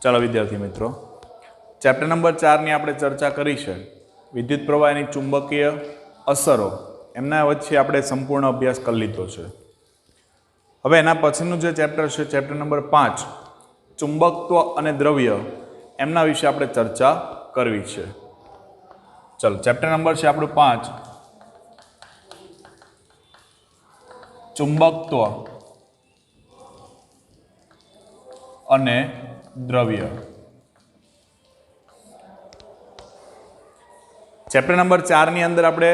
ચાલો વિદ્યાર્થી મિત્રો, ચેપ્ટર નંબર 4 ની આપણે ચર્ચા કરી છે. વિદ્યુત પ્રવાહની ચુંબકીય અસરો એમના વચ્ચે આપણે સંપૂર્ણ અભ્યાસ કરી લીધો છે. હવે એના પછીનું જે ચેપ્ટર છે, ચેપ્ટર નંબર 5, ચુંબકત્વ અને દ્રવ્ય, એમના વિશે આપણે ચર્ચા કરવી છે. ચલો, ચેપ્ટર નંબર છે આપણું 5, ચુંબકત્વ અને દ્રવ્ય. ચેપ્ટર નંબર 4 ની અંદર આપણે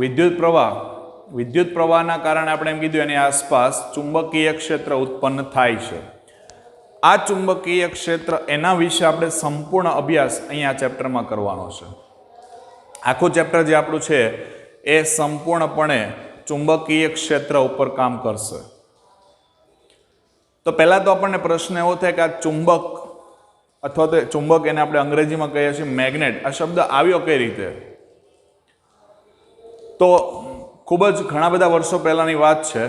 વિદ્યુત પ્રવાહના કારણે આપણે એમ કીધું એની આસપાસ ચુંબકીય ક્ષેત્ર ઉત્પન્ન થાય છે. આ ચુંબકીય ક્ષેત્ર એના વિશે આપણે સંપૂર્ણ અભ્યાસ અહીંયા આ ચેપ્ટરમાં કરવાનો છે. આખું ચેપ્ટર જે આપણું છે એ સંપૂર્ણપણે ચુંબકીય ક્ષેત્ર ઉપર કામ કરશે. તો પહેલા તો આપણને પ્રશ્ન એવો થાય કે આ ચુંબક અથવા તો ચુંબક, એને આપણે અંગ્રેજીમાં કહીએ છીએ મેગ્નેટ, આ શબ્દ આવ્યો કઈ રીતે? તો ખૂબ જ ઘણા બધા વર્ષો પહેલાની વાત છે.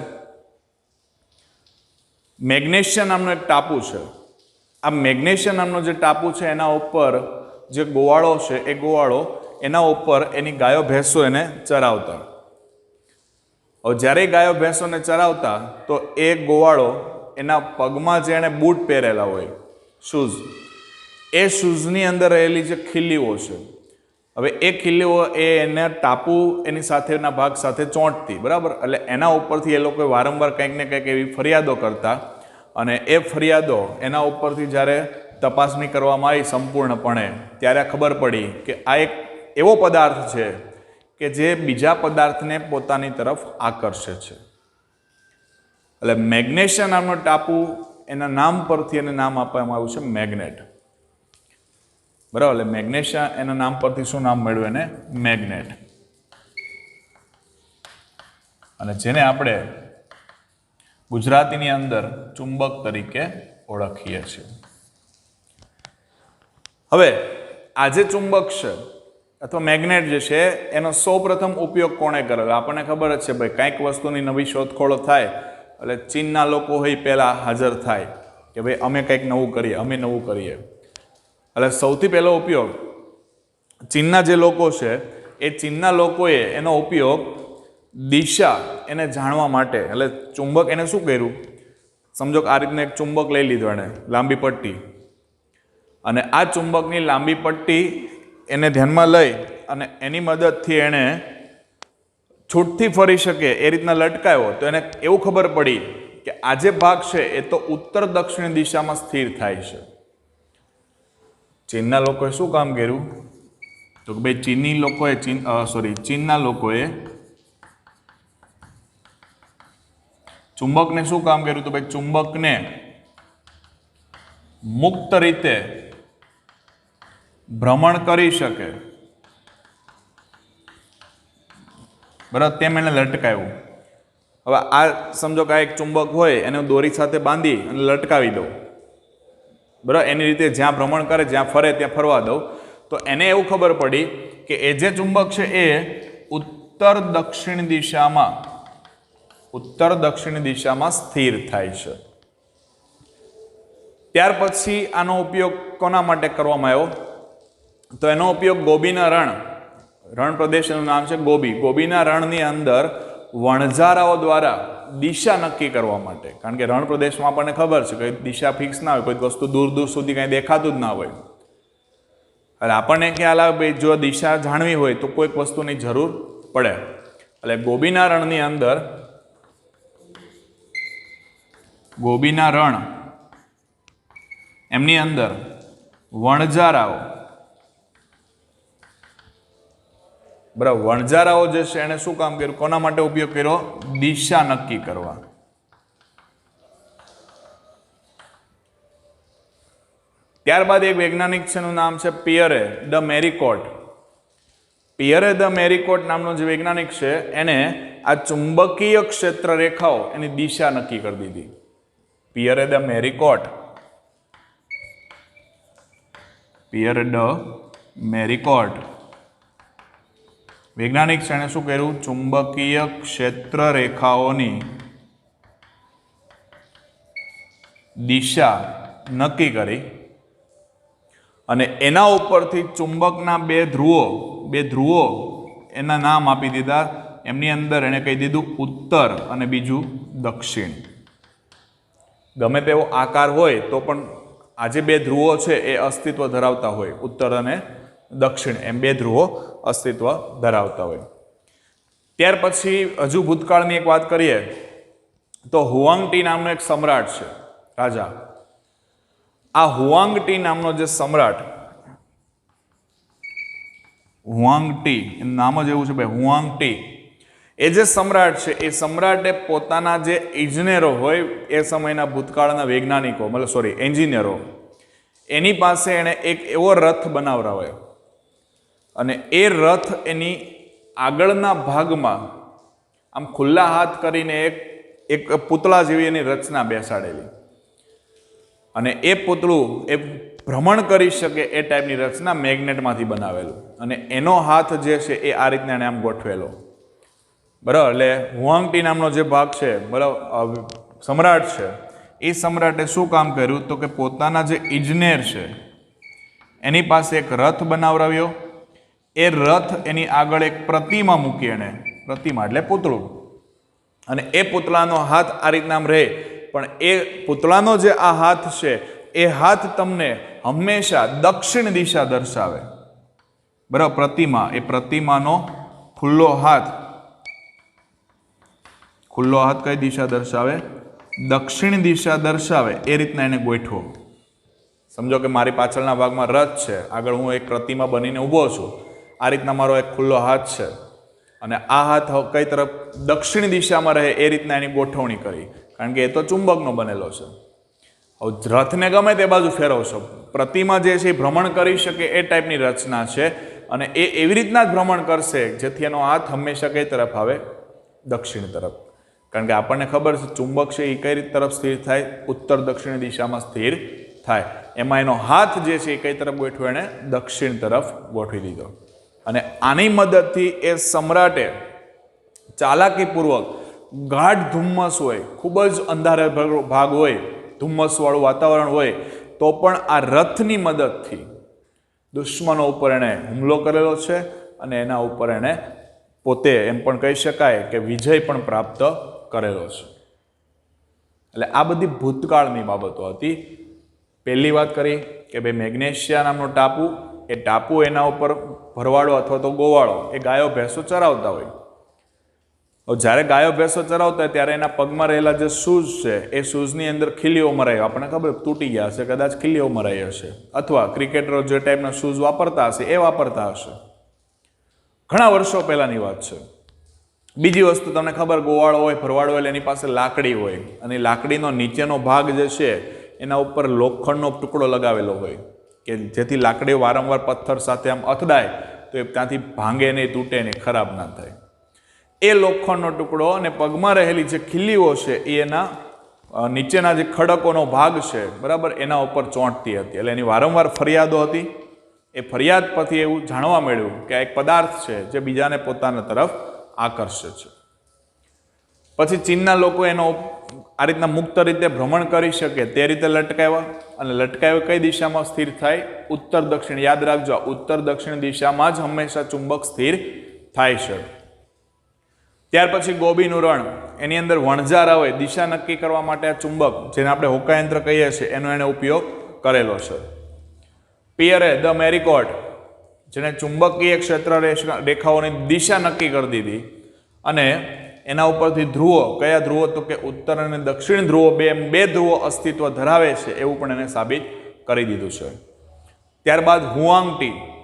મેગ્નેશિયા નામનો એક ટાપુ છે. આ મેગ્નેશિયા નામનો જે ટાપુ છે એના ઉપર જે ગોવાળો છે, એ ગોવાળો એના ઉપર એની ગાયો ભેંસો એને ચરાવતા. હવે જ્યારે ગાયો ભેંસોને ચરાવતા તો એ ગોવાળો એના પગમાં જે એણે બૂટ પહેરેલા હોય, શૂઝ, એ શૂઝની અંદર રહેલી જે ખીલીઓ છે, હવે એ ખીલીઓ એને ટાપુ એની સાથેના ભાગ સાથે ચોંટતી, બરાબર? એટલે એના ઉપરથી એ લોકો વારંવાર કંઈક ને કંઈક એવી ફરિયાદો કરતા, અને એ ફરિયાદો એના ઉપરથી જ્યારે તપાસણી કરવામાં આવી સંપૂર્ણપણે, ત્યારે ખબર પડી કે આ એક એવો પદાર્થ છે કે જે બીજા પદાર્થને પોતાની તરફ આકર્ષે છે. એટલે મેગ્નેશિયા નામનો ટાપુ, એના નામ પરથી એને નામ આપવામાં આવ્યું છે મેગ્નેટ, બરાબર? એટલે મેગ્નેશિયા એના નામ પરથી શું નામ મળ્યું એને? મેગ્નેટ. અને જેને આપણે ગુજરાતીની અંદર ચુંબક તરીકે ઓળખીએ છીએ. હવે આ જે ચુંબક છે અથવા મેગ્નેટ જે છે, એનો સૌપ્રથમ ઉપયોગ કોણે કરેલો? આપણને ખબર જ છે ભાઈ, કંઈક વસ્તુની નવી શોધખોળો થાય એટલે ચીનના લોકો હોય પહેલા હાજર થાય કે ભાઈ અમે કંઈક નવું કરીએ, અમે નવું કરીએ. એટલે સૌથી પહેલો ઉપયોગ ચીનના જે લોકો છે, એ ચીનના લોકોએ એનો ઉપયોગ દિશા એને જાણવા માટે, એટલે ચુંબક, એને શું કર્યું? સમજો કે આ રીતનું એક ચુંબક લઈ લીધો એણે, લાંબી પટ્ટી, અને આ ચુંબકની લાંબી પટ્ટી એને ધ્યાનમાં લઈ અને એની મદદથી એણે છૂટથી ફરી શકે એ રીતના લટકાયો. તો એને એવું ખબર પડી કે આ જે ભાગ છે એ તો ઉત્તર દક્ષિણ દિશામાં સ્થિર થાય છે. ચીનના લોકોએ શું કામ કર્યું? તો કે ભાઈ ચીનના લોકોએ ચુંબકને શું કામ કર્યું? તો ભાઈ ચુંબકને મુક્ત રીતે ભ્રમણ કરી શકે, બરાબર, તેમ એને લટકાવ્યું. હવે આ સમજો કે આ એક ચુંબક હોય, એને દોરી સાથે બાંધી અને લટકાવી દઉં, બરાબર, એની રીતે જ્યાં ભ્રમણ કરે, જ્યાં ફરે ત્યાં ફરવા દઉં, તો એને એવું ખબર પડી કે એ જે ચુંબક છે એ ઉત્તર દક્ષિણ દિશામાં સ્થિર થાય છે. ત્યાર પછી આનો ઉપયોગ કોના માટે કરવામાં આવ્યો? તો એનો ઉપયોગ ગોબીના રણ પ્રદેશનું નામ છે ગોબીના રણની અંદર વણઝારાઓ દ્વારા દિશા નક્કી કરવા માટે. કારણ કે રણ પ્રદેશમાં આપણને ખબર છે કે દિશા ફિક્સ ના હોય, કોઈ વસ્તુ દૂર દૂર સુધી કંઈ દેખાતું જ ના હોય. એટલે આપણને ખ્યાલ આવે ભાઈ, જો દિશા જાણવી હોય તો કોઈક વસ્તુની જરૂર પડે. એટલે ગોબીના રણની અંદર, ગોબીના રણ એમની અંદર વણઝારાઓ, બરાબર, વણઝારાઓ જે છે એને શું કામ કર્યું? કોના માટે ઉપયોગ કર્યો? દિશા નક્કી કરવા. ત્યારબાદ એક વૈજ્ઞાનિક છે, એનું નામ છે પિયરે દ મેરીકોટ. પિયરે દ મેરીકોટ નામનો જે વૈજ્ઞાનિક છે, એને આ ચુંબકીય ક્ષેત્ર રેખાઓ એની દિશા નક્કી કરી દીધી. પિયરે દ મેરીકોટ વૈજ્ઞાનિક છે, એને શું કર્યું? ચુંબકીય ક્ષેત્ર રેખાઓની દિશા નક્કી કરી અને એના ઉપરથી ચુંબકના બે ધ્રુવો એના નામ આપી દીધા. એમની અંદર એણે કહી દીધું ઉત્તર અને બીજું દક્ષિણ. ગમે તેવો આકાર હોય તો પણ આ જે બે ધ્રુવો છે એ અસ્તિત્વ ધરાવતા હોય, ઉત્તર અને દક્ષિણ એમ બે ધ્રુવો અસ્તિત્વ ધરાવતા હોય. ત્યાર પછી હજુ ભૂતકાળની એક વાત કરીએ તો હુઆંગ-ટી નામનો એક સમ્રાટ છે, રાજા. આ હુઆંગ-ટી નામનો જે સમ્રાટ, હુઆંગ-ટી એનું નામ જ એવું છે ભાઈ, હુઆંગ-ટી, એ જે સમ્રાટ છે એ સમ્રાટે પોતાના જે ઇજનેરો હોય એ સમયના ભૂતકાળના વૈજ્ઞાનિકો, એન્જિનિયરો, એની પાસે એણે એક એવો રથ બનાવરાવ્યો અને એ રથ એની આગળના ભાગમાં આમ ખુલ્લા હાથ કરીને એક પૂતળા જેવી એની રચના બેસાડેલી અને એ પૂતળું એ ભ્રમણ કરી શકે એ ટાઈપની રચના મેગ્નેટમાંથી બનાવેલું અને એનો હાથ જે છે એ આ રીતના એને આમ ગોઠવેલો. બરાબર. એટલે હુઆંગ-ટી નામનો જે ભાગ છે, બરાબર, સમ્રાટ છે, એ સમ્રાટે શું કામ કર્યું તો કે પોતાના જે ઇજનેર છે એની પાસે એક રથ બનાવરાવ્યો. એ રથ એની આગળ એક પ્રતિમા મૂકી, એને પ્રતિમા એટલે પૂતળું, અને એ પૂતળાનો હાથ આ રીતના રહે, પણ એ પૂતળાનો જે આ હાથ છે એ હાથ તમને હંમેશા દક્ષિણ દિશા દર્શાવે. બરાબર. પ્રતિમા, એ પ્રતિમાનો ખુલ્લો હાથ કઈ દિશા દર્શાવે? દક્ષિણ દિશા દર્શાવે. એ રીતના એને ગોઠવો. સમજો કે મારી પાછળના ભાગમાં રથ છે, આગળ હું એક પ્રતિમા બનીને ઊભો છું, આ રીતના મારો એક ખુલ્લો હાથ છે અને આ હાથ કઈ તરફ? દક્ષિણ દિશામાં રહે એ રીતના એની ગોઠવણી કરી, કારણ કે એ તો ચુંબકનો બનેલો છે. હવે રથને ગમે તે બાજુ ફેરવશો, પ્રતિમા જે છે એ ભ્રમણ કરી શકે એ ટાઈપની રચના છે અને એ એવી રીતના જ ભ્રમણ કરશે જેથી એનો હાથ હંમેશા કઈ તરફ આવે? દક્ષિણ તરફ. કારણ કે આપણને ખબર છે ચુંબક છે એ કઈ રીત તરફ સ્થિર થાય? ઉત્તર દક્ષિણ દિશામાં સ્થિર થાય. એમાં એનો હાથ જે છે એ કઈ તરફ ગોઠવ્યો? એને દક્ષિણ તરફ ગોઠવી દીધો. અને આની મદદથી એ સમ્રાટે ચાલાકીપૂર્વક ગાઢ ધુમ્મસ હોય, ખૂબ જ અંધારે ભાગ હોય, ધુમ્મસવાળું વાતાવરણ હોય, તો પણ આ રથની મદદથી દુશ્મનો ઉપર એણે હુમલો કરેલો છે અને એના ઉપર એણે પોતે એમ પણ કહી શકાય કે વિજય પણ પ્રાપ્ત કરેલો છે. એટલે આ બધી ભૂતકાળની બાબતો હતી. પહેલી વાત કરી કે ભાઈ મેગ્નેશિયા નામનો ટાપુ, એ ટાપુ એના ઉપર ભરવાડો અથવા તો ગોવાળો એ ગાયો ભેંસો ચરાવતા હોય. જ્યારે ગાયો ભેંસો ચરાવતા હોય ત્યારે એના પગમાં રહેલા જે શૂઝ છે એ શૂઝની અંદર ખીલીઓ મરાય, આપણને ખબર તૂટી ગયા હશે, કદાચ ખીલીઓ મરાઈ હશે, અથવા ક્રિકેટરો જે ટાઈપના શૂઝ વાપરતા હશે એ વાપરતા હશે. ઘણા વર્ષો પહેલાની વાત છે. બીજી વસ્તુ તમને ખબર, ગોવાળો હોય, ભરવાડો હોય, એની પાસે લાકડી હોય અને લાકડીનો નીચેનો ભાગ જે છે એના ઉપર લોખંડનો ટુકડો લગાવેલો હોય કે જેથી લાકડી વારંવાર પથ્થર સાથે આમ અથડાય તો એ ત્યાંથી ભાંગે નહીં, તૂટે નહીં, ખરાબ ના થાય. એ લોખંડનો ટુકડો અને પગમાં રહેલી જે ખીલીઓ છે એ એના નીચેના જે ખડકોનો ભાગ છે, બરાબર, એના ઉપર ચોંટતી હતી. એટલે એની વારંવાર ફરિયાદો હતી. એ ફરિયાદ પરથી એવું જાણવા મળ્યું કે આ એક પદાર્થ છે જે બીજાને પોતાના તરફ આકર્ષે છે. પછી ચીનના લોકો એનો આ રીતના મુક્ત રીતે ભ્રમણ કરી શકે તે રીતે લટકાવ્યા, અને લટકાવ્યો કઈ દિશામાં સ્થિર થાય? ઉત્તર દક્ષિણ. યાદ રાખજો, ઉત્તર દક્ષિણ દિશામાં જ હંમેશા ચુંબક સ્થિર થાય છે. ત્યાર પછી ગોબીનું રણ, એની અંદર વણઝાર આવે, દિશા નક્કી કરવા માટે આ ચુંબક, જેને આપણે હોકાયંત્ર કહીએ છીએ, એનો એને ઉપયોગ કરેલો છે. પિયરે ધ મેરીકોટ, જેને ચુંબકીય ક્ષેત્ર રેખાઓની દિશા નક્કી કરી દીધી અને એના ઉપરથી ધ્રુવો, કયા ધ્રુવો? તો કે ઉત્તર અને દક્ષિણ ધ્રુવો, બે ધ્રુવો અસ્તિત્વ ધરાવે છે એવું પણ એને સાબિત કરી દીધું છે. ત્યારબાદ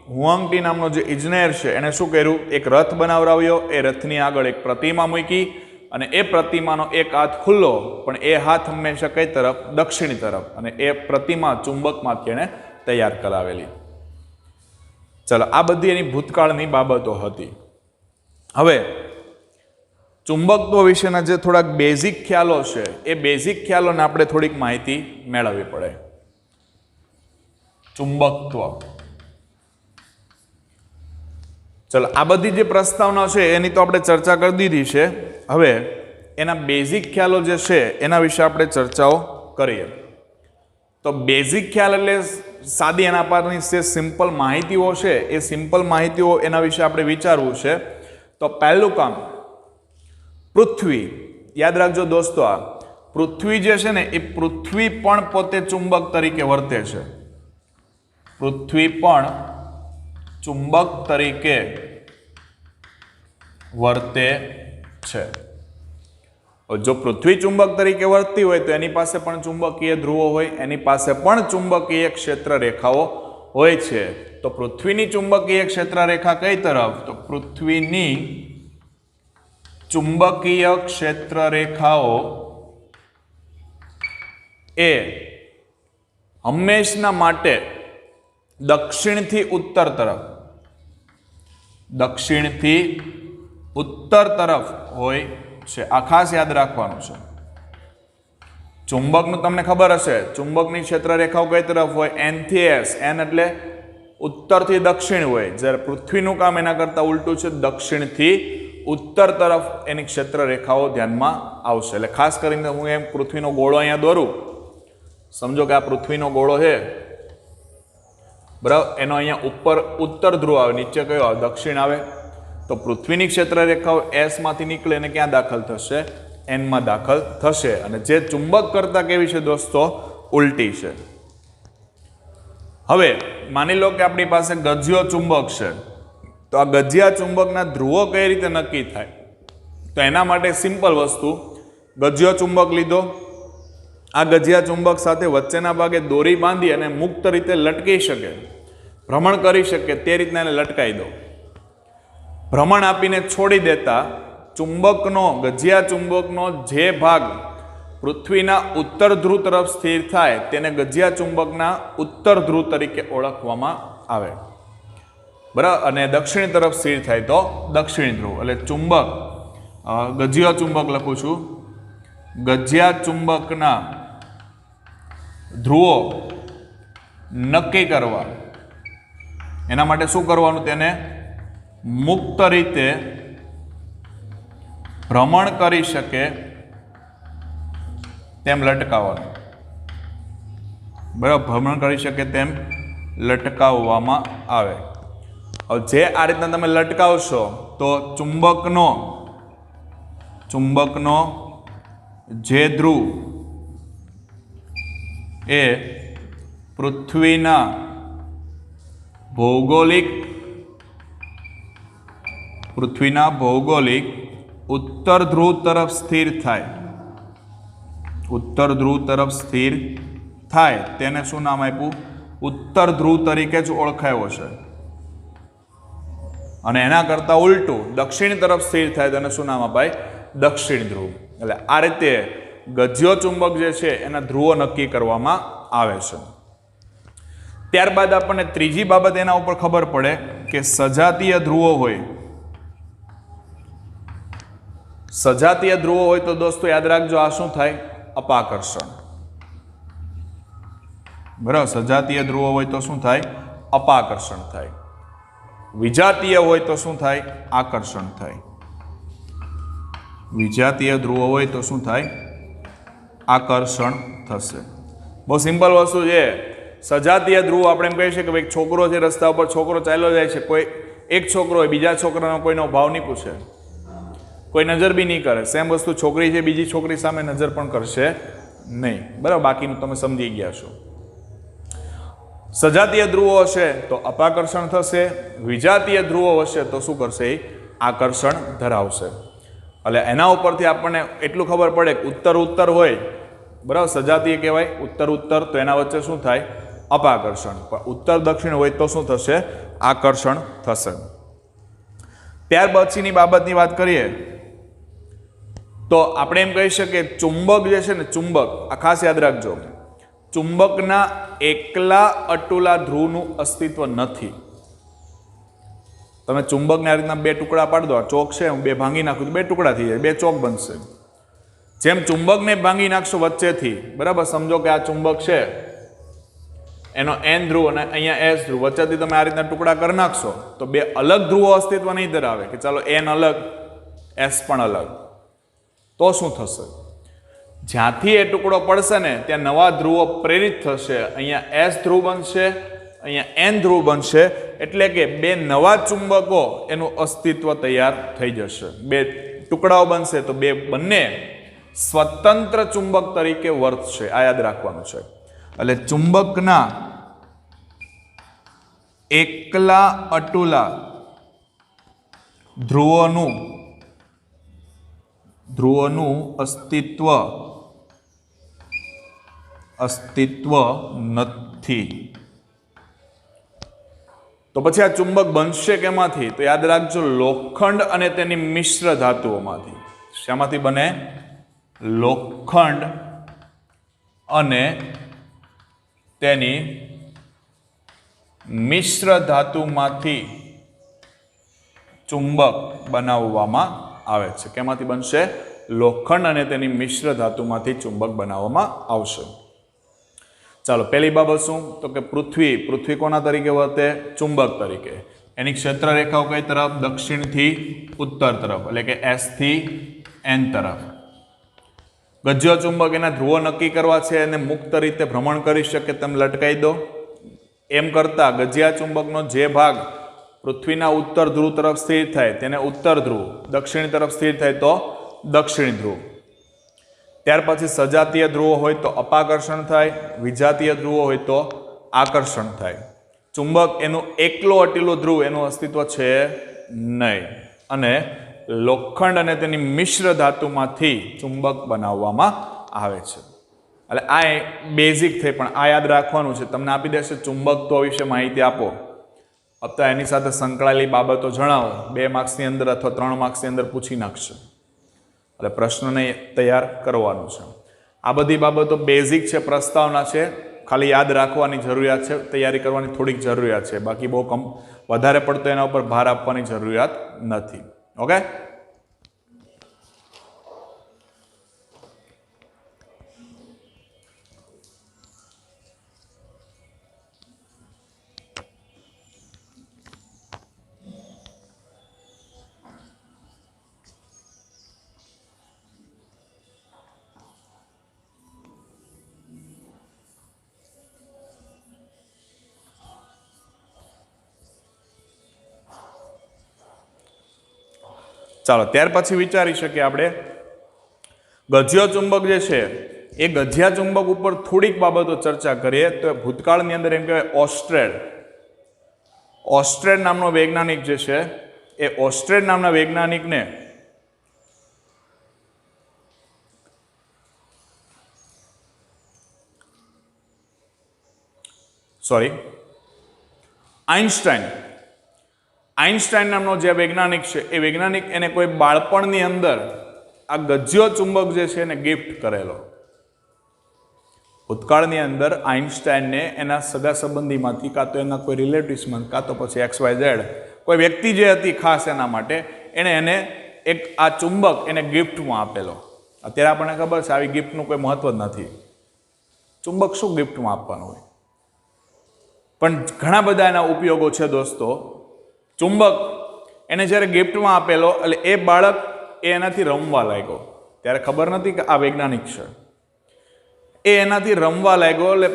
હુઆંગ-ટી નામનો જે ઇજનેર છે એને શું કર્યું? એક રથ બનાવરાવ્યો. એ રથની આગળ એક પ્રતિમા મૂકી અને એ પ્રતિમાનો એક હાથ ખુલ્લો, પણ એ હાથ હંમેશા કઈ તરફ? દક્ષિણ તરફ. અને એ પ્રતિમા ચુંબકમાંથી એને તૈયાર કરાવેલી. ચલો, આ બધી એની ભૂતકાળની બાબતો હતી. હવે ચુંબકત્વ વિશેના જે થોડાક બેઝિક ખ્યાલો છે એ બેઝિક ખ્યાલોને આપણે થોડીક માહિતી મેળવવી પડે. ચુંબકત્વ, ચલો, આ બધી જે પ્રસ્તાવના છે એની તો આપણે ચર્ચા કરી દીધી છે. હવે એના બેઝિક ખ્યાલો જે છે એના વિશે આપણે ચર્ચાઓ કરીએ. તો બેઝિક ખ્યાલ એટલે સાદી એના પરની જે સિમ્પલ માહિતીઓ છે એ સિમ્પલ માહિતીઓ એના વિશે આપણે વિચારવું છે. તો પહેલું કામ, પૃથ્વી, યાદ રાખજો દોસ્તો, આ પૃથ્વી જે છે ને એ પૃથ્વી પણ પોતે ચુંબક તરીકે વર્તે છે. પૃથ્વી પણ ચુંબક તરીકે વર્તે છે. જો પૃથ્વી ચુંબક તરીકે વર્તતી હોય તો એની પાસે પણ ચુંબકીય ધ્રુવો હોય, એની પાસે પણ ચુંબકીય ક્ષેત્ર રેખાઓ હોય છે. તો પૃથ્વીની ચુંબકીય ક્ષેત્ર રેખા કઈ તરફ? તો પૃથ્વીની ચુંબકીય ક્ષેત્ર રેખાઓ એ હંમેશના માટે દક્ષિણથી ઉત્તર તરફ, દક્ષિણથી ઉત્તર તરફ હોય છે. આ ખાસ યાદ રાખવાનું છે. ચુંબકનું તમને ખબર હશે, ચુંબકની ક્ષેત્ર રેખાઓ કઈ તરફ હોય? એન થી એસ. એન એટલે ઉત્તરથી દક્ષિણ હોય, જ્યારે પૃથ્વીનું કામ એના કરતાં ઉલટું છે, દક્ષિણથી ઉત્તર તરફ એની ક્ષેત્ર રેખાઓ ધ્યાનમાં આવશે. એટલે ખાસ કરીને હું એમ પૃથ્વીનો ગોળો અહીંયા દોરું, સમજો કે આ પૃથ્વીનો ગોળો છે, બરાબર, એનો અહીંયા ઉપર ઉત્તર ધ્રુવ આવે, નીચે કયો આવે? દક્ષિણ આવે. તો પૃથ્વીની ક્ષેત્ર રેખાઓ એસ માંથી નીકળે અને ક્યાં દાખલ થશે? એનમાં દાખલ થશે. અને જે ચુંબક કરતા કેવી છે દોસ્તો? ઉલટી છે. હવે માની લો કે આપણી પાસે ગજિયો ચુંબક છે, તો આ ગજિયા ચુંબકના ધ્રુવો કઈ રીતે નક્કી થાય? તો એના માટે સિમ્પલ વસ્તુ, ગજિયો ચુંબક લીધો, આ ગજિયા ચુંબક સાથે વચ્ચેના ભાગે દોરી બાંધી અને મુક્ત રીતે લટકી શકે, ભ્રમણ કરી શકે, તે રીતના એને લટકાઈ દો. ભ્રમણ આપીને છોડી દેતા ચુંબકનો, ગજિયા ચુંબકનો જે ભાગ પૃથ્વીના ઉત્તર ધ્રુવ તરફ સ્થિર થાય તેને ગજિયા ચુંબકના ઉત્તર ધ્રુવ તરીકે ઓળખવામાં આવે, બરાબર. અને દક્ષિણ તરફ સ્થિર થાય તો દક્ષિણ ધ્રુવ. એટલે ચુંબક, ગજિયા ચુંબક લખું છું, ગજિયા ચુંબકના ધ્રુવો નક્કી કરવા, એના માટે શું કરવાનું? તેને મુક્ત રીતે ભ્રમણ કરી શકે તેમ લટકાવવાનું, બરાબર, ભ્રમણ કરી શકે તેમ લટકાવવામાં આવે. હવે જે આ રીતના તમે લટકાવશો તો ચુંબકનો જે ધ્રુવ એ પૃથ્વીના ભૌગોલિક ઉત્તર ધ્રુવ તરફ સ્થિર થાય, ઉત્તર ધ્રુવ તરફ સ્થિર થાય તેને શું નામ આપ્યું? ઉત્તર ધ્રુવ તરીકે જ ઓળખાયો છે. અને એના કરતા ઉલટું દક્ષિણ તરફ સ્થિર થાય તેને શું નામ અપાય? દક્ષિણ ધ્રુવ. એટલે આ રીતે ગજિયો ચુંબક જે છે એના ધ્રુવો નક્કી કરવામાં આવે છે. ત્યારબાદ આપણને ત્રીજી બાબત એના ઉપર ખબર પડે કે સજાતીય ધ્રુવો હોય. સજાતીય ધ્રુવો હોય તો દોસ્તો યાદ રાખજો, આ શું થાય? અપાકર્ષણ, બરાબર. સજાતીય ધ્રુવો હોય તો શું થાય? અપાકર્ષણ થાય. વિજાતીય હોય તો શું થાય? આકર્ષણ થાય. વિજાતીય ધ્રુવો હોય તો શું થાય? આકર્ષણ થશે. બહુ સિમ્પલ વસ્તુ છે. સજાતીય ધ્રુવ આપણે એમ કહી શકીએ કે ભાઈ છોકરો છે, રસ્તા ઉપર છોકરો ચાલ્યો જાય છે, કોઈ એક છોકરો હોય, બીજા છોકરાનો કોઈનો ભાવ નહીં પૂછે, કોઈ નજર બી નહીં કરે. સેમ વસ્તુ છોકરી છે, બીજી છોકરી સામે નજર પણ કરશે નહીં, બરાબર. બાકીનું તમે સમજી ગયા છો. સજાતીય ધ્રુવો હશે તો અપાકર્ષણ થશે, વિજાતીય ધ્રુવો હશે તો શું કરશે? આકર્ષણ ધરાવશે. એટલે એના ઉપરથી આપણને એટલું ખબર પડે કે ઉત્તર ઉત્તર હોય, બરાબર, સજાતીય કહેવાય, ઉત્તર ઉત્તર, તો એના વચ્ચે શું થાય? અપાકર્ષણ. પણ ઉત્તર દક્ષિણ હોય તો શું થશે? આકર્ષણ થશે. ત્યાર પછીની બાબતની વાત કરીએ તો આપણે એમ કહી શકીએ ચુંબક જે છે ને, ચુંબક, આ ખાસ યાદ રાખજો, ચુંબકના એકલા અટુલા ધ્રુવનું અસ્તિત્વ નથી. તમે ચુંબકને આ રીતના બે ટુકડા પાડી દો, ચોક છે, હું બે ભાંગી નાખું તો બે ટુકડા થઈ જાય, બે ચોક બનશે. જેમ ચુંબકને ભાંગી નાખશો વચ્ચેથી, બરાબર, સમજો કે આ ચુંબક છે, એનો એન ધ્રુવ અને અહીંયા એસ ધ્રુવ, વચ્ચેથી તમે આ રીતના ટુકડા કરી નાખશો તો બે અલગ ધ્રુવો અસ્તિત્વ નહીં ધરાવે કે ચાલો એન અલગ, એસ પણ અલગ. તો શું થશે? જ્યાંથી એ ટુકડો પડશે ને ત્યાં નવા ધ્રુવો પ્રેરિત થશે. અહીંયા એસ ધ્રુવ બનશે, અહીંયા એન ધ્રુવ બનશે, એટલે કે બે નવા ચુંબકો એનું અસ્તિત્વ તૈયાર થઈ જશે. બે ટુકડાઓ બનશે તો બંને સ્વતંત્ર ચુંબક તરીકે વર્તશે. આ યાદ રાખવાનું છે. એટલે ચુંબકના એકલા અટુલા ધ્રુવોનું અસ્તિત્વ નથી. તો પછી આ ચુંબક બનશે કેમાંથી? તો યાદ રાખજો, લોખંડ અને તેની મિશ્ર ધાતુઓમાંથી. શામાંથી બને? લોખંડ અને તેની મિશ્ર ધાતુમાંથી ચુંબક બનાવવામાં આવે છે. કેમાંથી બનશે? લોખંડ અને તેની મિશ્ર ધાતુમાંથી ચુંબક બનાવવામાં આવશે. ચાલો, પહેલી બાબત શું? તો કે પૃથ્વી કોના તરીકે વર્તે? ચુંબક તરીકે. એની ક્ષેત્ર રેખાઓ કઈ તરફ? દક્ષિણથી ઉત્તર તરફ, એટલે કે એસ થી એન તરફ. ગજ્યો ચુંબક એના ધ્રુવો નક્કી કરવા છે અને મુક્ત રીતે ભ્રમણ કરી શકે તેમ લટકાઈ દો. એમ કરતા ગજિયા ચુંબકનો જે ભાગ પૃથ્વીના ઉત્તર ધ્રુવ તરફ સ્થિર થાય તેને ઉત્તર ધ્રુવ, દક્ષિણ તરફ સ્થિર થાય તો દક્ષિણ ધ્રુવ. ત્યાર પછી સજાતીય ધ્રુવો હોય તો અપાકર્ષણ થાય, વિજાતીય ધ્રુવો હોય તો આકર્ષણ થાય. ચુંબક એનું એકલો અટેલું ધ્રુવ એનું અસ્તિત્વ છે નહીં. અને લોખંડ અને તેની મિશ્ર ધાતુમાંથી ચુંબક બનાવવામાં આવે છે. એટલે આ બેઝિક થઈ, પણ આ યાદ રાખવાનું છે. તમને આપી દેશે ચુંબકત્વ વિશે માહિતી આપો, અથવા એની સાથે સંકળાયેલી બાબતો જણાવો. 2 માર્ક્સની અંદર અથવા 3 માર્ક્સની અંદર પૂછી નાખશે. એટલે પ્રશ્નને તૈયાર કરવાનું છે. આ બધી બાબતો બેઝિક છે, પ્રસ્તાવના છે, ખાલી યાદ રાખવાની જરૂરિયાત છે, તૈયારી કરવાની થોડીક જરૂરિયાત છે. બાકી બહુ વધારે પડતો એના ઉપર ભાર આપવાની જરૂરિયાત નથી. ઓકે, ચાલો, ત્યાર પછી વિચારી શકીએ આપણે ગજ્યો ચુંબક જે છે એ ગજિયા ચુંબક ઉપર થોડીક બાબતો ચર્ચા કરીએ. તો ભૂતકાળની અંદર એમ કહેવાય ઓસ્ટ્રેડ નામનો વૈજ્ઞાનિક જે છે એ ઓસ્ટ્રેડ નામના વૈજ્ઞાનિકને આઇન્સ્ટાઈન નામનો જે વૈજ્ઞાનિક છે એ વૈજ્ઞાનિક એને કોઈ બાળપણની અંદર આ ગજ્યો ચુંબક જે છે એને ગિફ્ટ કરેલો. ભૂતકાળની અંદર આઇન્સ્ટાઈનને એના સગા સંબંધીમાંથી કાં તો એના કોઈ રિલેટિવ્સમાં કાં તો પછી XYZ કોઈ વ્યક્તિ જે હતી ખાસ એના માટે એને એક આ ચુંબક એને ગિફ્ટમાં આપેલો. અત્યારે આપણને ખબર છે આવી ગિફ્ટનું કોઈ મહત્વ જ નથી. ચુંબક શું ગિફ્ટમાં આપવાનું હોય? પણ ઘણા બધા એના ઉપયોગો છે દોસ્તો. ચુંબક એને જ્યારે ગિફ્ટમાં આપેલો એટલે એ બાળક એનાથી રમવા લાગ્યો. ત્યારે ખબર નથી કે આ વૈજ્ઞાનિક છે. એ એનાથી રમવા લાગ્યો એટલે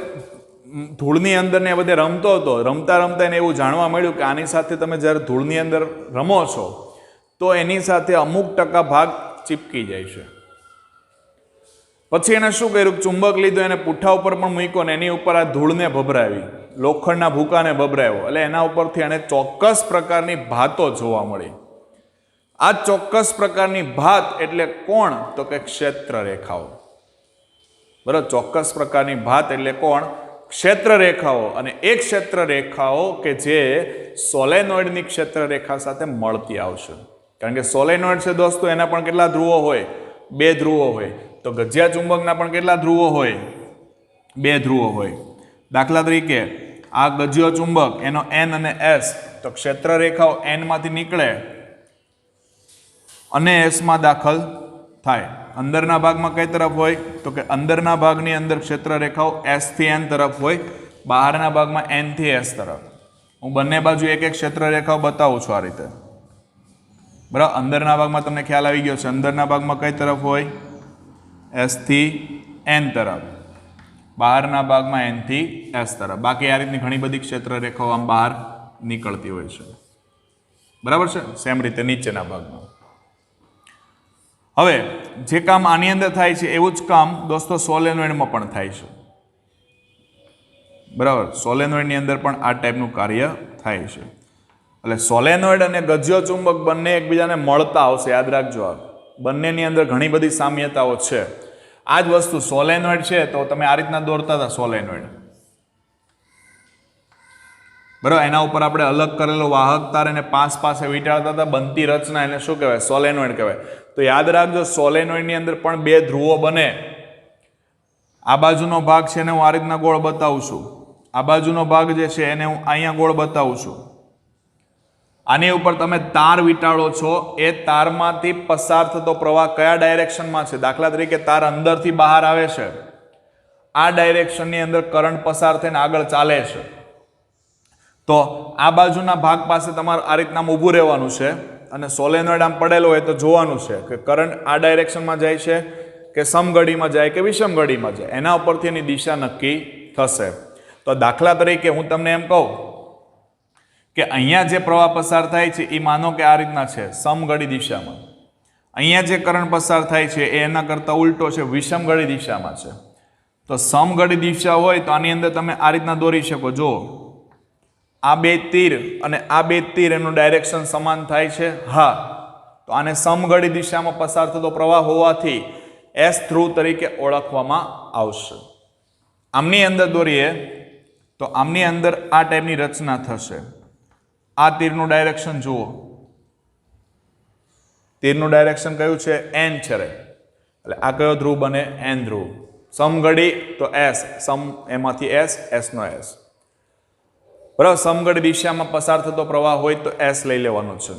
ધૂળની અંદર ને બધે રમતો હતો. રમતા રમતા એને એવું જાણવા મળ્યું કે આની સાથે તમે જ્યારે ધૂળની અંદર રમો છો તો એની સાથે અમુક ટકા ભાગ ચીપકી જાય છે. પછી એને શું કર્યું? ચુંબક લીધું, એને પૂઠા ઉપર પણ મૂક્યો ને એની ઉપર આ ધૂળને ભભરાવી, લોખંડના ભૂકાને ભભરાવ્યો. એટલે એના ઉપરથી એને ચોક્કસ પ્રકારની ભાતો જોવા મળી. આ ચોક્કસ પ્રકારની ભાત એટલે કોણ? તો કે ક્ષેત્ર રેખાઓ. બરાબર, ચોક્કસ પ્રકારની ભાત એટલે કોણ? ક્ષેત્ર રેખાઓ. અને એ ક્ષેત્ર રેખાઓ કે જે સોલેનોઇડની ક્ષેત્ર રેખા સાથે મળતી આવશે. કારણ કે સોલેનોઇડ છે દોસ્તો, એના પણ કેટલા ધ્રુવો હોય? 2 ધ્રુવો હોય. તો ગજિયા ચુંબકના પણ કેટલા ધ્રુવો હોય? 2 ધ્રુવો હોય. દાખલા તરીકે આ ગજિયો ચુંબક એનો N અને S, તો ક્ષેત્ર રેખાઓ N માંથી નીકળે અને S માં દાખલ થાય. અંદરના ભાગમાં કઈ તરફ હોય? તો કે અંદરના ભાગની અંદર ક્ષેત્ર રેખાઓ S થી N તરફ હોય, બહારના ભાગમાં N થી S તરફ. હું બંને બાજુ એક એક ક્ષેત્ર રેખાઓ બતાવું છું આ રીતે. બરાબર, અંદરના ભાગમાં તમને ખ્યાલ આવી ગયો છે. અંદરના ભાગમાં કઈ તરફ હોય? એસ થી એન તરફ, બહારના ભાગમાં એન થી એસ તરફ. બાકી આ રીતની ઘણી બધી ક્ષેત્ર રેખાઓ આમ બહાર નીકળતી હોય છે. બરાબર છે. સેમ રીતે નીચેના ભાગમાં. હવે જે કામ આની અંદર થાય છે એવું જ કામ દોસ્તો સોલેનોઇડમાં પણ થાય છે. બરાબર. સોલેનોઇડની અંદર પણ આ ટાઈપનું કાર્ય થાય છે. એટલે સોલેનોઇડ અને ગજ્યો ચુંબક બંને એકબીજાને મળતા આવશે. યાદ રાખજો, આ બંનેની અંદર ઘણી બધી સામ્યતાઓ છે. આ જ વસ્તુ સોલેનોઇડ છે તો તમે આ રીતના દોરતા હતા સોલેનોઇડ. બરાબર. એના ઉપર આપણે અલગ કરેલો વાહક તાર એને પાસે વીંટાળતા હતા. બનતી રચના એને શું કહેવાય? સોલેનોઇડ કહેવાય. તો યાદ રાખજો, સોલેનોઇડની અંદર પણ બે ધ્રુવો બને. આ બાજુનો ભાગ છે એને હું આ રીતના ગોળ બતાવું છું. આ બાજુનો ભાગ જે છે એને હું અહીંયા ગોળ બતાવું છું. આની ઉપર તમે તાર વીંટાળો છો. એ તારમાંથી પસાર થતો પ્રવાહ કયા ડાયરેક્શનમાં છે? દાખલા તરીકે તાર અંદરથી બહાર આવે છે, આ ડાયરેક્શનની અંદર કરંટ પસાર થઈને આગળ ચાલે છે. તો આ બાજુના ભાગ પાસે તમારે આ રીતના ઊભું રહેવાનું છે અને સોલેનોઇડ આમ પડેલો હોય તો જોવાનું છે કે કરંટ આ ડાયરેક્શનમાં જાય છે કે સમઘડીમાં જાય કે વિષમઘડીમાં જાય. એના ઉપરથી એની દિશા નક્કી થશે. તો દાખલા તરીકે હું તમને એમ કહું કે અહીંયા જે પ્રવાહ પસાર થાય છે એ માનો કે આ રીતના છે સમઘડી દિશામાં. અહીંયા જે કરંટ પસાર થાય છે એ એના કરતાં ઉલટો છે, વિષમઘડી દિશામાં છે. તો સમઘડી દિશા હોય તો આની અંદર તમે આ રીતના દોરી શકો. જો આ બે તીર અને આ બે તીર એનું ડાયરેક્શન સમાન થાય છે. હા, તો આને સમઘડી દિશામાં પસાર થતો પ્રવાહ હોવાથી એસ ધ્રુવ તરીકે ઓળખવામાં આવશે. આમની અંદર દોરીએ તો આમની અંદર આ ટાઈપની રચના થશે. આ તીરનું ડાયરેક્શન જુઓ. તીરનું ડાયરેક્શન કયું છે? એન છે રે. એટલે આ કયો ધ્રુવ બને? એન ધ્રુવ. સમઘડી તો એસ, સમ એમાંથી એસ, એસ નો એસ. બરાબર. સમઘડી દિશામાં પસાર થતો પ્રવાહ હોય તો એસ લઈ લેવાનો છે.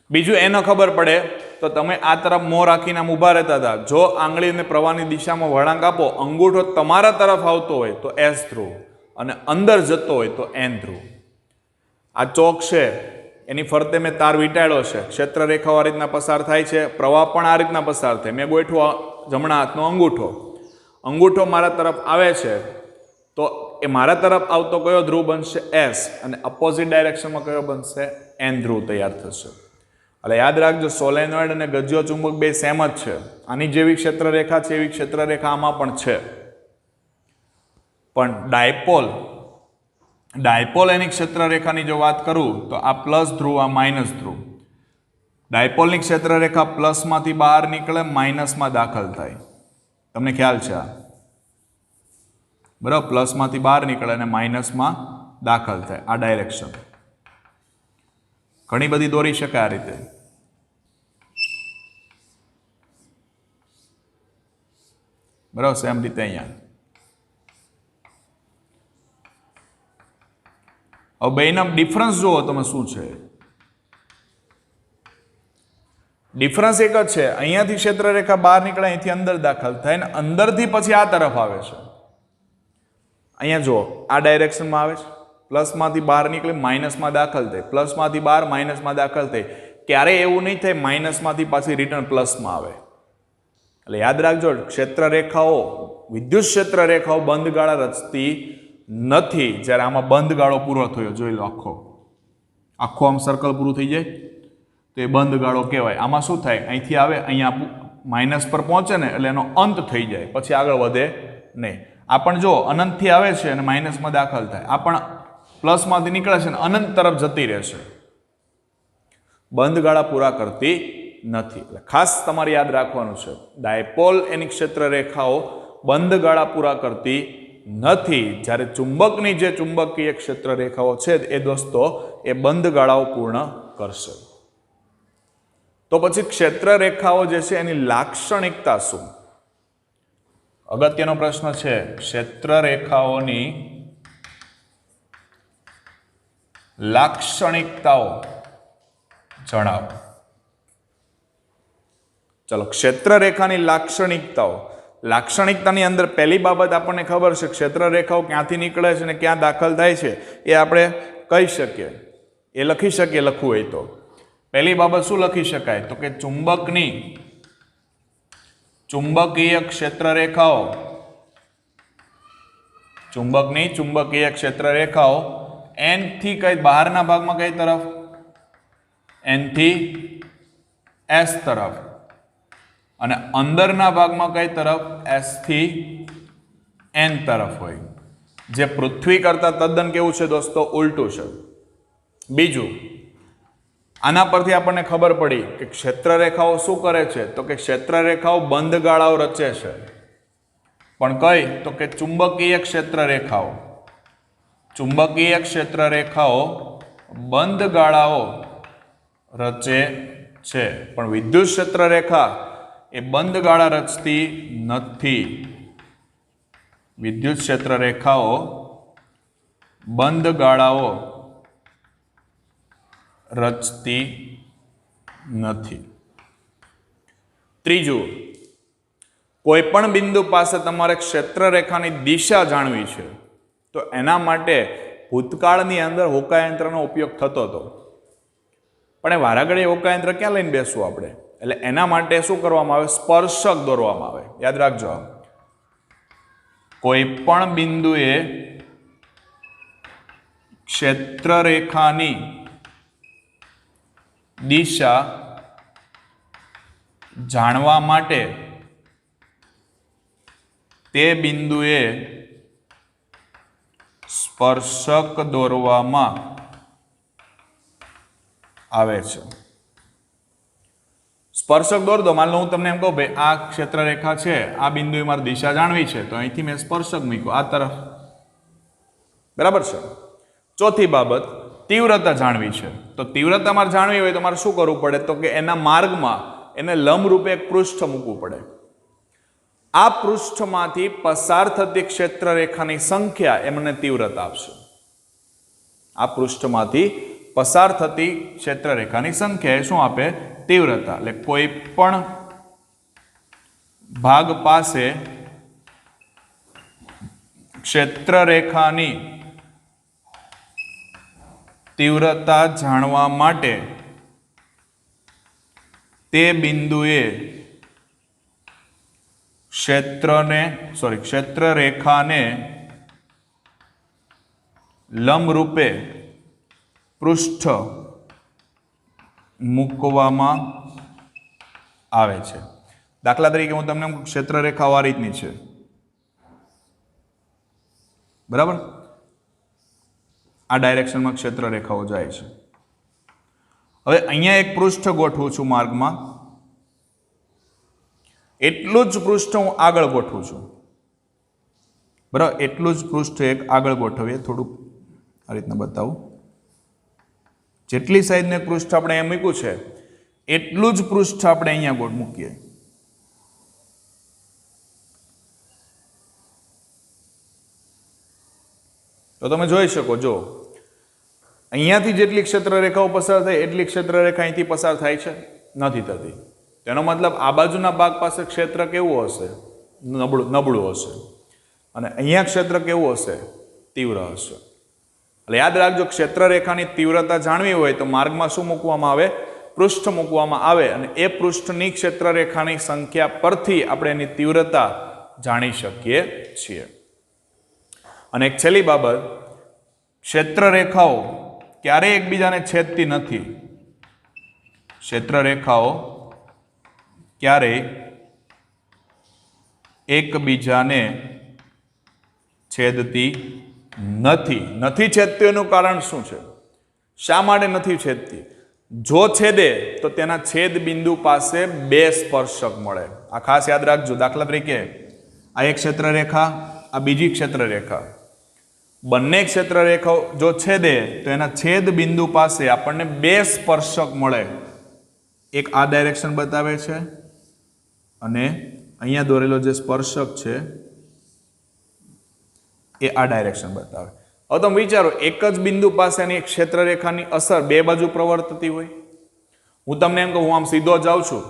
બીજું એને ખબર પડે તો તમે આ તરફ મોં રાખીને આમ ઊભા રહેતા હતા. જો આંગળીને પ્રવાહની દિશામાં વળાંક આપો, અંગૂઠો તમારા તરફ આવતો હોય તો એસ ધ્રુવ અને અંદર જતો હોય તો એન ધ્રુવ. આ ચોક છે એની ફરતે મેં તાર વીંટાળ્યો છે. ક્ષેત્ર રેખાઓ આ રીતના પસાર થાય છે, પ્રવાહ પણ આ રીતના પસાર થાય. મેં ગોઠવો જમણા હાથનો અંગૂઠો. અંગૂઠો મારા તરફ આવે છે તો એ મારા તરફ આવતો કયો ધ્રુવ બનશે? એસ. અને અપોઝિટ ડાયરેક્શનમાં કયો બનશે? એન ધ્રુવ તૈયાર થશે. એટલે યાદ રાખજો, સોલેનોઇડ અને ગજ્યો ચુંબક બે સેમ જ છે. આની જેવી ક્ષેત્ર રેખા છે એવી ક્ષેત્ર રેખા આમાં પણ છે. પણ ડાયપોલ એની ક્ષેત્ર રેખાની જો વાત કરું તો આ પ્લસ ધ્રુવ, આ માઇનસ ધ્રુવ. ડાયપોલની ક્ષેત્ર રેખા પ્લસમાંથી બહાર નીકળે, માઇનસમાં દાખલ થાય. તમને ખ્યાલ છે આ? બરાબર. પ્લસમાંથી બહાર નીકળે અને માઇનસમાં દાખલ થાય. આ ડાયરેક્શન ઘણી બધી દોરી શકાય આ રીતે. બરાબર. સેમ રીતે અહીંયા. હવે બેના ડિફરન્સ જુઓ તમે શું છે. ડિફરન્સ એક જ છે. અહીંયાથી ક્ષેત્ર રેખા બહાર નીકળે, અહીંથી અંદર દાખલ થાય ને અંદરથી પછી આ તરફ આવે છે. અહીંયા જુઓ, આ ડાયરેક્શનમાં આવે છે. પ્લસમાંથી બહાર નીકળે, માઇનસમાં દાખલ થાય. પ્લસમાંથી બહાર, માઇનસમાં દાખલ થાય. ક્યારેય એવું નહીં થાય માઇનસમાંથી પાછી રિટર્ન પ્લસમાં આવે. એટલે યાદ રાખજો, ક્ષેત્ર રેખાઓ, વિદ્યુત ક્ષેત્ર રેખાઓ બંધ ગાળા રચતી નથી. જ્યારે આમાં બંધ ગાળો પૂરો થયો, જોઈ લો, આખો આમ સર્કલ પૂરું થઈ જાય તો એ બંધ ગાળો કહેવાય. આમાં શું થાય? અહીંથી આવે, અહીંયા માઇનસ પર પહોંચે ને એટલે એનો અંત થઈ જાય, પછી આગળ વધે નહીં. આ પણ જો અનંતથી આવે છે અને માઇનસમાં દાખલ થાય. આ પણ પ્લસમાંથી નીકળે છે ને અનંત તરફ જતી રહેશે. બંધ ગાળા પૂરા કરતી નથી. એટલે ખાસ તમારે યાદ રાખવાનું છે, ડાયપોલ એની ક્ષેત્ર રેખાઓ બંધ ગાળા પૂરા કરતી નથી. જ્યારે ચુંબકની જે ચુંબકીય ક્ષેત્ર રેખાઓ છે એ દોસ્તો એ બંધ ગાળાઓ પૂર્ણ કરશે. તો પછી ક્ષેત્ર રેખાઓ જે છે એની લાક્ષણિકતા શું? અગત્યનો પ્રશ્ન છે. ક્ષેત્ર રેખાઓની લાક્ષણિકતાઓ જણાવો. ચલો, ક્ષેત્ર રેખાની લાક્ષણિકતાઓ. લાક્ષણિકતાની અંદર પહેલી બાબત આપણને ખબર છે, ક્ષેત્ર રેખાઓ ક્યાંથી નીકળે છે અને ક્યાં દાખલ થાય છે એ આપણે કહી શકીએ. એ લખી શકીએ લખવું હોય તો. પહેલી બાબત શું લખી શકાય? તો કે ચુંબકની ચુંબકીય ક્ષેત્ર રેખાઓ, ચુંબકની ચુંબકીય ક્ષેત્ર રેખાઓ એન થી કઈ બહારના ભાગમાં કઈ તરફ, એન થી એસ તરફ, અને અંદરના ભાગમાં કઈ તરફ, એસ થી એન તરફ હોય, જે પૃથ્વી કરતા તદ્દન કેવું છે દોસ્તો, ઉલટું છે. બીજું, આના પરથી આપણને ખબર પડી કે ક્ષેત્ર રેખાઓ શું કરે છે, તો કે ક્ષેત્ર રેખાઓ બંધ ગાળાઓ રચે છે. પણ કઈ, તો કે ચુંબકીય ક્ષેત્ર રેખાઓ, ચુંબકીય ક્ષેત્ર રેખાઓ બંધ ગાળાઓ રચે છે. પણ વિદ્યુત ક્ષેત્ર રેખા એ બંધ ગાળા રચતી નથી. વિદ્યુત ક્ષેત્ર રેખાઓ બંધ ગાળાઓ રચતી નથી. ત્રીજું, કોઈ પણ બિંદુ પાસે તમારે ક્ષેત્ર રેખાની દિશા જાણવી છે, તો એના માટે ભૂતકાળની અંદર હોકાયંત્રનો ઉપયોગ થતો હતો. પણ એ વારાઘડીએ હોકાયંત્ર ક્યાં લઈને બેસવું આપણે? એટલે એના માટે શું કરવામાં આવે? સ્પર્શક દોરવામાં આવે. યાદ રાખજો, કોઈ પણ બિંદુએ ક્ષેત્ર રેખાની દિશા જાણવા માટે તે બિંદુએ સ્પર્શક દોરવામાં આવે છે. સ્પર્શક દોર દો. માન લો હું તમને એમ કહું, ભાઈ આ ક્ષેત્ર રેખા છે, આ બિંદુએ મારે દિશા જાણવી છે, તો અહીંથી મેં સ્પર્શક મૂક્યો આ તરફ. બરાબર છે. ચોથી બાબત, તીવ્રતા જાણવી છે. તો તીવ્રતા મારે જાણવી હોય તો મારે શું કરવું પડે? તો કે એના માર્ગમાં એને લંબરૂપે એક પૃષ્ઠ મૂકવું પડે. આ પૃષ્ઠમાંથી પસાર થતી ક્ષેત્ર રેખાની સંખ્યા એ મને તીવ્રતા આપશે. આ પૃષ્ઠમાંથી પસાર થતી ક્ષેત્ર રેખાની સંખ્યા એ શું આપે? તીવ્રતા. એટલે કોઈ પણ ભાગ પાસે ક્ષેત્ર રેખાની તીવ્રતા જાણવા માટે તે બિંદુએ ક્ષેત્ર રેખાને લંબરૂપે પૃષ્ઠ મૂકવામાં આવે છે. દાખલા તરીકે હું તમને ક્ષેત્ર રેખાઓ આ રીતની છે, બરાબર? આ ડાયરેક્શનમાં ક્ષેત્ર રેખાઓ જાય છે. હવે અહીંયા એક પૃષ્ઠ ગોઠવું છું માર્ગમાં, એટલું જ પૃષ્ઠ હું આગળ ગોઠવું છું, બરાબર? એટલું જ પૃષ્ઠ એક આગળ ગોઠવીએ. થોડુંક આ રીતના બતાવું. જેટલી સાઈઝનું પૃષ્ઠ આપણે અહીંયા મૂક્યું છે, એટલું જ પૃષ્ઠ આપણે અહીંયા મૂકીએ. તો તમે જોઈ શકો, જો અહીંયાથી જેટલી ક્ષેત્ર રેખાઓ પસાર થાય એટલી ક્ષેત્ર રેખા અહીંથી પસાર થાય છે? નથી થતી. તેનો મતલબ આ બાજુના ભાગ પાસે ક્ષેત્ર કેવું હશે? નબળું હશે. અને અહીંયા ક્ષેત્ર કેવું હશે? તીવ્ર હશે. એટલે યાદ રાખજો, ક્ષેત્ર રેખાની તીવ્રતા જાણવી હોય તો માર્ગમાં શું મૂકવામાં આવે? પૃષ્ઠ મૂકવામાં આવે. અને એ પૃષ્ઠની ક્ષેત્ર રેખાની સંખ્યા પરથી આપણે એની તીવ્રતા જાણી શકીએ છીએ. અને એક છેલ્લી બાબત, ક્ષેત્ર રેખાઓ ક્યારેય એકબીજાને છેદતી નથી. ક્ષેત્ર રેખાઓ ક્યારેય એકબીજાને છેદતી નથી છેદતી. એનું કારણ શું છે? શા માટે નથી છેદતી? જો છેદે તો તેના છેદ બિંદુ પાસે બે સ્પર્શક મળે. આ ખાસ યાદ રાખજો. દાખલા તરીકે આ એક ક્ષેત્ર રેખા, આ બીજી ક્ષેત્ર રેખા, બંને ક્ષેત્ર રેખાઓ જો છેદે તો એના છેદ બિંદુ પાસે આપણને બે સ્પર્શક મળે. એક આ ડાયરેક્શન બતાવે છે અને અહીંયા દોરેલો જે સ્પર્શક છે એ આ ડાયરેક્શન બતાવે. હવે તમે વિચારો, એક જ બિંદુ પાસેની ક્ષેત્ર રેખાની અસર બે બાજુ પ્રવર્તતી હોય. હું તમને એમ કહું, હું આમ સીધો જાઉં છું,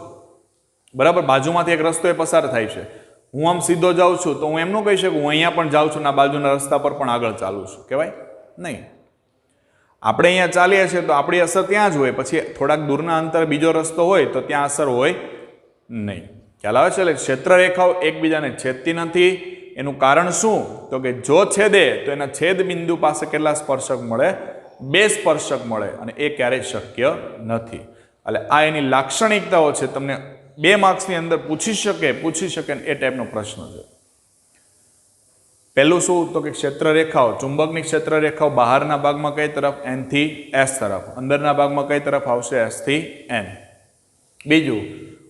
બરાબર? બાજુમાંથી એક રસ્તો એ પસાર થાય છે. હું આમ સીધો જાઉં છું તો હું એમ ન કહી શકું હું અહીંયા પણ જાઉં છું ને આ બાજુના રસ્તા પર પણ આગળ ચાલું છું. કહેવાય નહીં. આપણે અહીંયા ચાલીએ છીએ તો આપણી અસર ત્યાં જ હોય, પછી થોડાક દૂરના અંતરે બીજો રસ્તો હોય તો ત્યાં અસર હોય નહીં. ખ્યાલ આવે છે? એટલે ક્ષેત્ર રેખાઓ એકબીજાને છેદતી નથી. એનું કારણ શું? તો કે જો છેદે તો એના છેદ બિંદુ પાસે કેટલા સ્પર્શક મળે? 2 સ્પર્શક મળે, અને એ ક્યારેય શક્ય નથી. એટલે આ એની લાક્ષણિકતાઓ છે. તમને 2 માર્ક્સની અંદર પૂછી શકે એ ટાઈપનો પ્રશ્ન છે. પહેલું શું? તો કે ક્ષેત્ર રેખાઓ, ચુંબકની ક્ષેત્ર રેખાઓ બહારના ભાગમાં કઈ તરફ? N થી S તરફ. અંદરના ભાગમાં કઈ તરફ આવશે? S થી N. બીજું,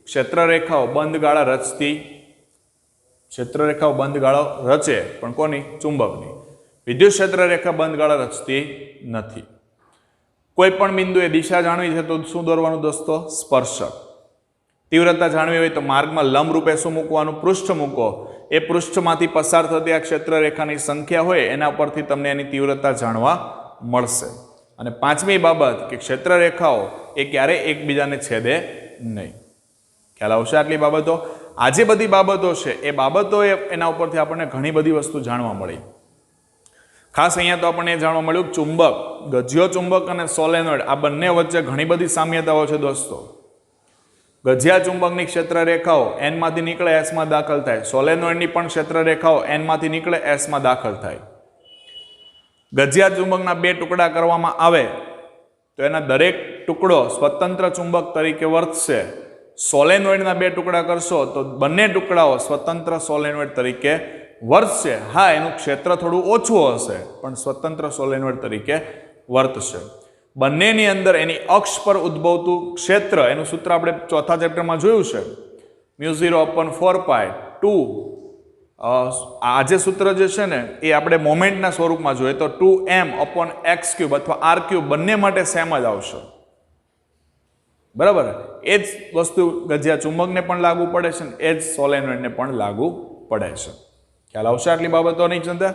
ક્ષેત્ર રેખાઓ બંધ ગાળા રચતી. ક્ષેત્ર રેખાઓ બંધ ગાળો રચે, પણ કોની? ચુંબકની. વિદ્યુત ક્ષેત્ર રેખા બંધ ગાળા રચતી નથી. કોઈ પણ બિંદુએ દિશા જાણવી છે તો શું દોરવાનું દોસ્તો? સ્પર્શક. તીવ્રતા જાણવી હોય તો માર્ગમાં લંબ રૂપે શું મૂકવાનું? પૃષ્ઠ મૂકો. એ પૃષ્ઠમાંથી પસાર થતી આ ક્ષેત્ર રેખાની સંખ્યા હોય એના પરથી તમને એની તીવ્રતા જાણવા મળશે. અને પાંચમી બાબત કે ક્ષેત્ર રેખાઓ એ ક્યારેય એકબીજાને છેદે નહીં. ખ્યાલ આવશે આટલી બાબતો? આ જે બધી બાબતો છે એ બાબતો એના ઉપરથી આપણને ઘણી બધી વસ્તુ જાણવા મળી. ખાસ અહીંયા તો આપણને જાણવા મળ્યું ચુંબક, ગજિયો ચુંબક અને સોલેનોઇડ આ બંને વચ્ચે ઘણી બધી સામ્યતાઓ છે દોસ્તો. ગજિયા ચુંબકની ક્ષેત્ર રેખાઓ N માંથી નીકળે S માં દાખલ થાય. સોલેનોઇડની પણ ક્ષેત્ર રેખાઓ N માંથી નીકળે S માં દાખલ થાય. ગજિયા ચુંબકના 2 ટુકડા કરવામાં આવે તો એના દરેક ટુકડો સ્વતંત્ર ચુંબક તરીકે વર્તશે. સોલેનોઇડના 2 ટુકડા કરશો તો બંને ટુકડાઓ સ્વતંત્ર સોલેનોઇડ તરીકે વર્તશે. હા, એનું ક્ષેત્ર થોડું ઓછું હશે, પણ સ્વતંત્ર સોલેનોઇડ તરીકે વર્તશે. બંનેની અંદર એની અક્ષ પર ઉદ્ભવતું ક્ષેત્ર, એનું સૂત્ર આપણે ચોથા ચેપ્ટરમાં જોયું છે, μ0/4π2. આ જે સૂત્ર જે છે ને એ આપણે મોમેન્ટના સ્વરૂપમાં જોઈએ તો 2m/x³ અથવા r³ બંને માટે સેમ જ આવશે. બરાબર? એ જ વસ્તુ ગજિયા ચુંબકને પણ લાગુ પડે છે ને એ જ સોલેનોઇડને પણ લાગુ પડે છે. ખ્યાલ આવશે આટલી બાબતોની ચિંતા?